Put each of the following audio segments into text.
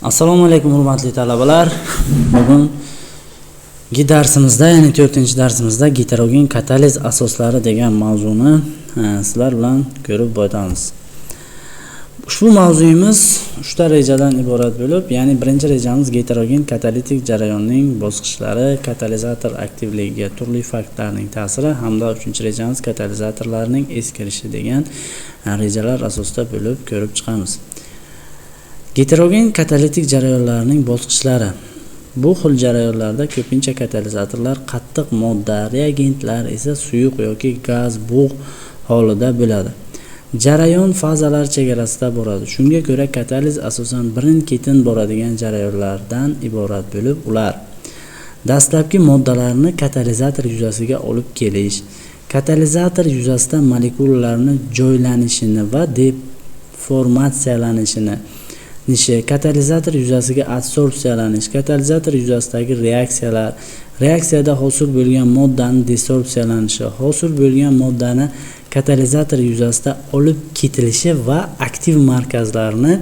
Assalomu alaykum hurmatli talabalar. Bugun darsimizda, ya'ni 4-darsimizda heterogen kataliz asoslari degan mavzuni sizlar bilan ko'rib o'tamiz. Ushbu mavzuyimiz 3 ta rejadan iborat bo'lib, ya'ni birinchi rejamiz heterogen katalitik jarayonning bosqichlari, katalizator aktivligiga turli faktlarning ta'siri hamda 3-rejamiz katalizatorlarning eskirishi degan rejalar asosida bo'lib ko'rib chiqamiz. Heterogen katalitik jarayonlarning bosqichlari. Bu xil jarayonlarda ko'pincha katalizatorlar qattiq modda, reagentlar esa suyuq yoki gaz bug' holida bo'ladi. Jarayon fazalar chegarasida boradi. Shunga ko'ra kataliz asosan birin-ketin boradigan jarayonlardan iborat bo'lib, ular dastlabki moddalarni katalizator yuzasiga olib kelish, katalizator yuzasida molekulalarning joylanishini va deformatsiyalanishini, katalizator yuzasiga adsorpsiyalanish, katalizator yuzasidagi reaksiyalar, reaksiyada hosil bo'lgan moddaning desorbsiyalanishi, hosil bo'lgan moddani katalizator yuzasida olib ketilishi va aktiv markazlarni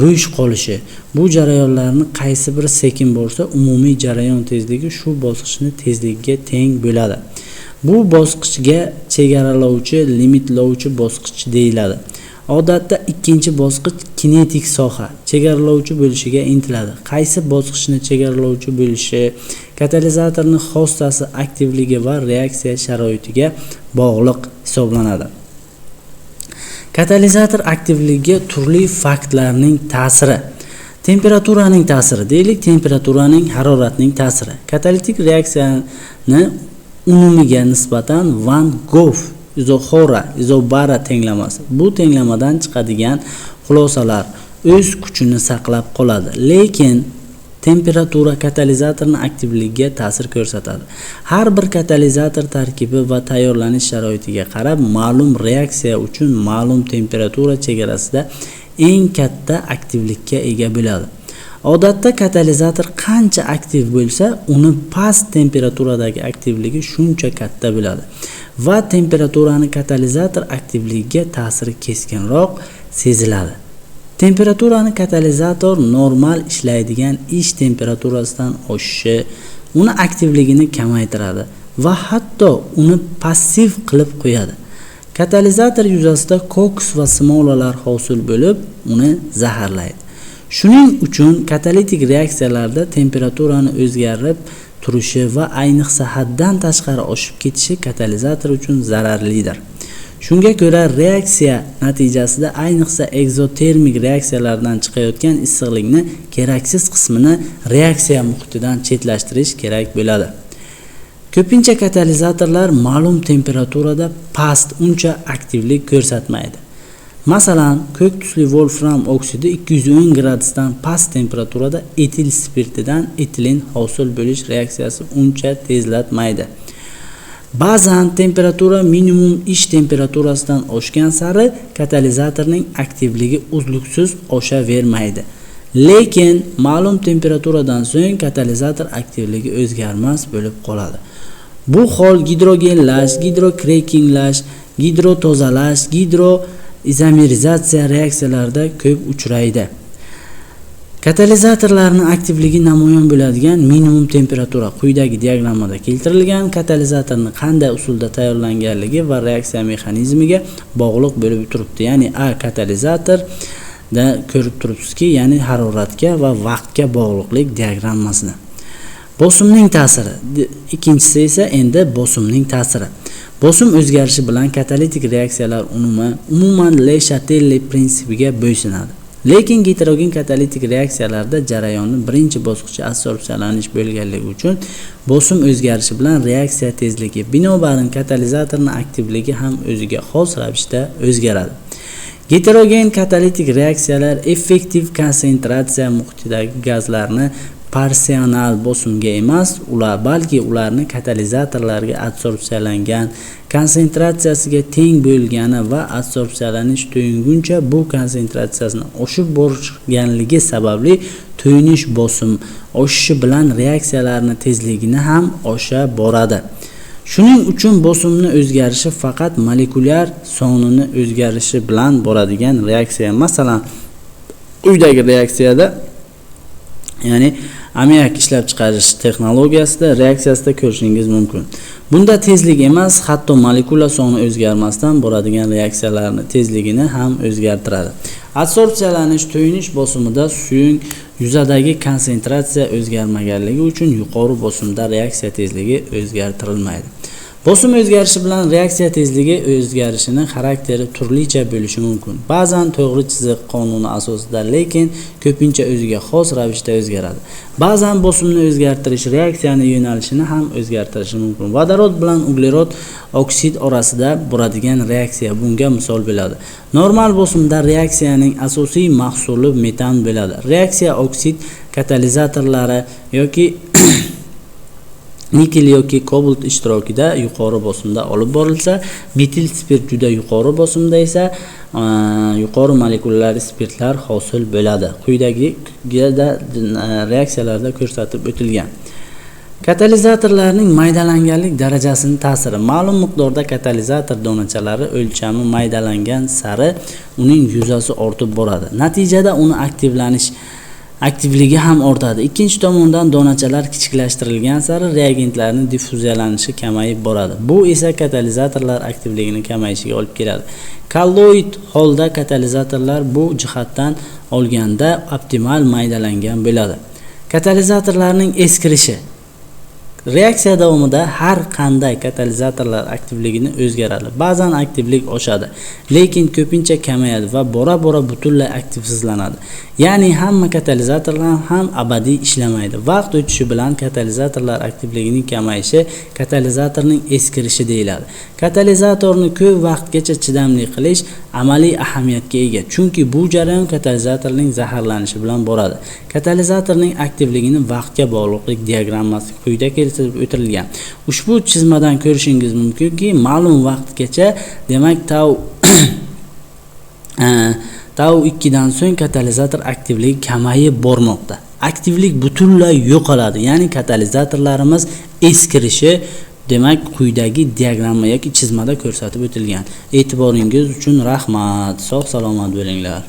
bo'sh qolishi. Bu jarayonlarning qaysi biri sekin bo'lsa, umumiy jarayon tezligi shu bosqichni tezligiga teng bo'ladi. Bu bosqichga chegaralovchi, limitlovchi bosqich deyiladi. Odatda ikkinchi bosqich kinetik soha chegaralovchi bo'lishiga intiladi. Qaysi bosqichni chegaralovchi bo'lishi katalizatorning xossasi, aktivligi va reaksiya sharoitiga bog'liq hisoblanadi. Katalizator aktivligiga turli faktlarning ta'siri. Temperaturaning ta'siri deylik, temperaturaning, haroratning ta'siri. Katalitik reaksiyani umumiga nisbatan Van Gogh izobara tenglamasi. Bu tenglamadan chiqadigan xulosalar o'z kuchini saqlab qoladi, lekin temperatura katalizatorning aktivligiga ta'sir ko'rsatadi. Har bir katalizator tarkibi va tayyorlanish sharoitiga qarab ma'lum reaksiya uchun ma'lum temperatura chegarasida eng katta aktivlikka ega bo'ladi. Odatda katalizator qancha aktiv bo'lsa, uni past temperaturadagi aktivligi shuncha katta bo'ladi va temperaturaning katalizator aktivligiga ta'siri keskinroq seziladi. Temperaturani katalizator normal ishlaydigan ish temperaturasidan oshishi uni aktivligini kamaytiradi va hatto uni passiv qilib qo'yadi. Katalizator yuzasida koks va smolalar hosil bo'lib, uni zaharlaydi. Shuning uchun katalitik reaksiyalarda temperaturani o'zgarib turishi va ayniqsa haddan tashqari oshib ketishi katalizator uchun zararlidir. Shunga ko'ra reaksiya natijasida ayniqsa egzotermik reaksiyalardan chiqayotgan issiqlikni keraksiz qismini reaksiya muhitidan chetlashtirish kerak bo'ladi. Ko'pincha katalizatorlar ma'lum temperaturada past, uncha aktivlik ko'rsatmaydi. Masalan, ko'k tusli wolfram oksidi 210 gradusdan past temperaturada etil spirtidan etilin hosil bo'lish reaksiyasi uncha tezlatmaydi. Ba'zan temperatura minimum ish temperaturasidan oshgan sari katalizatorning aktivligi uzluksiz oshavermaydi. Lekin ma'lum temperaturadan so'ng katalizator aktivligi o'zgarmas bo'lib qoladi. Bu hol gidrogenlash, gidrokrekinglash, gidrotozalash, izomerizatsiya reaksiyalarida ko'p uchraydi. Katalizatorlarning aktivligi namoyon bo'ladigan minimum temperatura quyidagi diagrammada keltirilgan katalizatorning qanday usulda tayyorlanganligi va reaksiya mexanizmiga bog'liq bo'lib turibdi. Ya'ni katalizatorda ko'rib turibsizki, ya'ni haroratga va vaqtga bog'liqlik diagrammasini. Bosimning ta'siri. Ikkinchisi esa endi bosimning ta'siri. Bosim o'zgarishi bilan katalitik reaksiyalar umuman Le Chatelier prinsipiga bo'ysunadi. Lekin heterogen katalitik reaksiyalarda jarayonning birinchi bosqichi adsorpsiyalanish bo'lganligi uchun bosim o'zgarishi bilan reaksiya tezligi, binobarin katalizatorning aktivligi ham o'ziga xos ravishda o'zgaradi. Heterogen katalitik reaksiyalar effektiv konsentratsiya muhitidagi gazlarni parsional bosimga emas, balki ularni katalizatorlarga adsorpsiyalangan konsentratsiyasiga teng bo'lgani va adsorpsiyalanish to'yinguncha bu konsentratsiyasini oshib borganligi sababli to'yinish bosim oshishi bilan reaksiyalarning tezligini ham osha boradi. Shuning uchun bosimni o'zgarishi faqat molekulyar sonining o'zgarishi bilan boradigan reaksiya. Masalan, quyidagi reaksiyada ya'ni amonyak ishlab chiqarish texnologiyasida reaksiyasida ko'rishingiz mumkin. Bunda tezlik emas, hatto molekula soni o'zgarmasdan bo'ladigan reaksiyalarning tezligini ham o'zgartiradi. Adsorpsiyalanish to'yinish bosimida suyun yuzadagi konsentratsiya o'zgarmaganligi uchun yuqori bosimda reaksiya tezligi o'zgartirilmaydi. Bosim o'zgarishi bilan reaksiya tezligi o'zgarishining xarakteri turlicha bo'lishi mumkin. Ba'zan to'g'ri chiziq qonuni asosida, lekin ko'pincha o'ziga xos ravishda o'zgaradi. Ba'zan bosimni o'zgartirish reaksiyani yo'nalishini ham o'zgartirishi mumkin. Vodorod bilan uglerod oksid orasida bo'ladigan reaksiya bunga misol bo'ladi. Normal bosimda reaksiyaning asosiy mahsuli metan bo'ladi. Reaksiya oksid katalizatorlari yoki nikel yoki kobalt ishtirokida yuqori bosimda olib borilsa, metil spirt juda yuqori bosimda esa yuqori molekulali spirtlar hosil bo'ladi. Quyidagi reaksiyalarda ko'rsatib o'tilgan. Katalizatorlarning maydalanganlik darajasining ta'siri. Ma'lum miqdorda katalizator donachalari o'lchami maydalangan sari uning yuzasi ortib boradi. Natijada uni aktivligi ham ortadi. Ikkinchi tomondan donachalar kichiklashtirilgan sari reagentlarning diffuziyalanishi kamayib boradi. Bu esa katalizatorlar aktivligining kamayishiga olib keladi. Kolloid holda katalizatorlar bu jihatdan olganda optimal maydalangan bo'ladi. Katalizatorlarning eskirishi. Reaksiya davomida har qanday katalizatorlar aktivligini o'zgaradi. Ba'zan aktivlik oshadi, lekin ko'pincha kamayadi va bora-bora butunlay aktivsizlanadi. Ya'ni hamma katalizatorlar ham abadiy ishlamaydi. Vaqt o'tishi bilan katalizatorlar aktivligining kamayishi katalizatorning eskirishi deyiladi. Katalizatorni ko'p vaqtgacha chidamli qilish amaliy ahamiyatga ega, chunki bu jarayon katalizatorning zaharlanishi bilan boradi. Katalizatorning aktivligini vaqtga bog'liqlik diagrammasi quyida keltirib o'tilgan. Ushbu chizmadan ko'rishingiz mumkinki, ma'lum vaqtgacha, demak tau 2 dan so'ng katalizator aktivligi kamayib bormoqda. Aktivlik butunlay yo'qoladi, ya'ni katalizatorlarimiz eskirishi demak quyidagi diagramma yoki chizmada ko'rsatib o'tilgan. E'tiboringiz uchun rahmat. Sog' salomat bo'linglar.